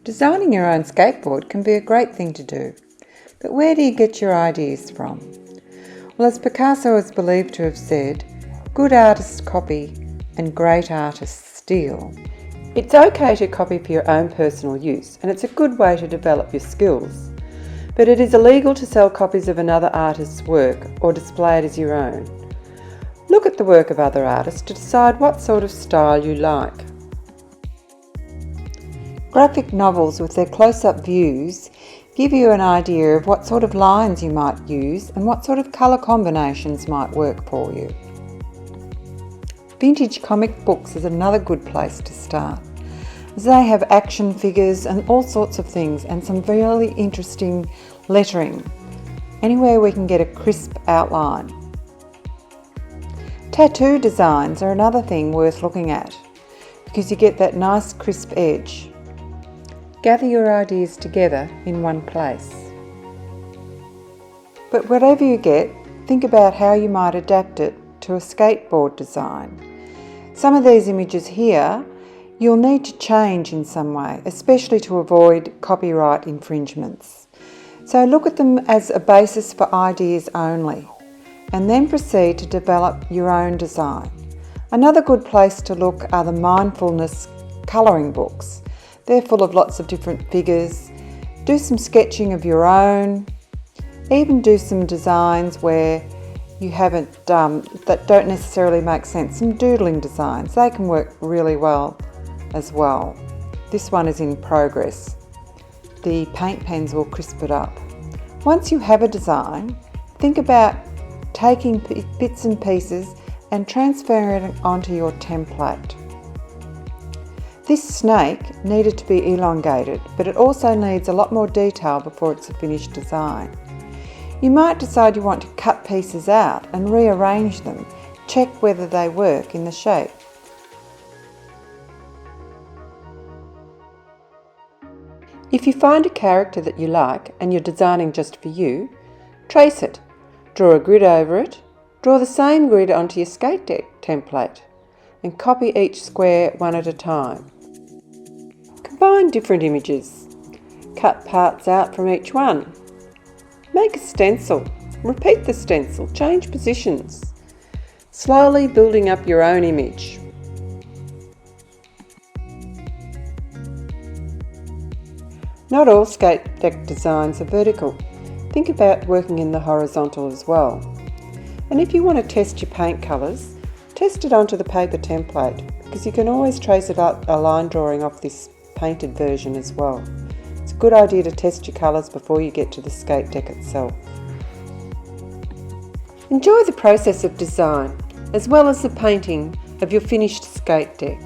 Designing your own skateboard can be a great thing to do, but where do you get your ideas from? Well, as Picasso is believed to have said, good artists copy and great artists steal. It's okay to copy for your own personal use, and it's a good way to develop your skills, but it is illegal to sell copies of another artist's work or display it as your own. Look at the work of other artists to decide what sort of style you like. Graphic novels with their close-up views give you an idea of what sort of lines you might use and what sort of colour combinations might work for you. Vintage comic books is another good place to start, as they have action figures and all sorts of things and some really interesting lettering, anywhere we can get a crisp outline. Tattoo designs are another thing worth looking at, because you get that nice crisp edge. Gather your ideas together in one place. But whatever you get, think about how you might adapt it to a skateboard design. Some of these images here you'll need to change in some way, especially to avoid copyright infringements. So look at them as a basis for ideas only, and then proceed to develop your own design. Another good place to look are the mindfulness colouring books. They're full of lots of different figures. Do some sketching of your own. Even do some designs where you haven't, that don't necessarily make sense. Some doodling designs, they can work really well as well. This one is in progress. The paint pens will crisp it up. Once you have a design, think about taking bits and pieces and transferring it onto your template. This snake needed to be elongated, but it also needs a lot more detail before it's a finished design. You might decide you want to cut pieces out and rearrange them. Check whether they work in the shape. If you find a character that you like and you're designing just for you, trace it. Draw a grid over it. Draw the same grid onto your skate deck template and copy each square one at a time. Combine different images. Cut parts out from each one. Make a stencil. Repeat the stencil. Change positions. Slowly building up your own image. Not all skate deck designs are vertical. Think about working in the horizontal as well. And if you want to test your paint colours, test it onto the paper template, because you can always trace it up a line drawing off this painted version as well. It's a good idea to test your colours before you get to the skate deck itself. Enjoy the process of design, as well as the painting of your finished skate deck.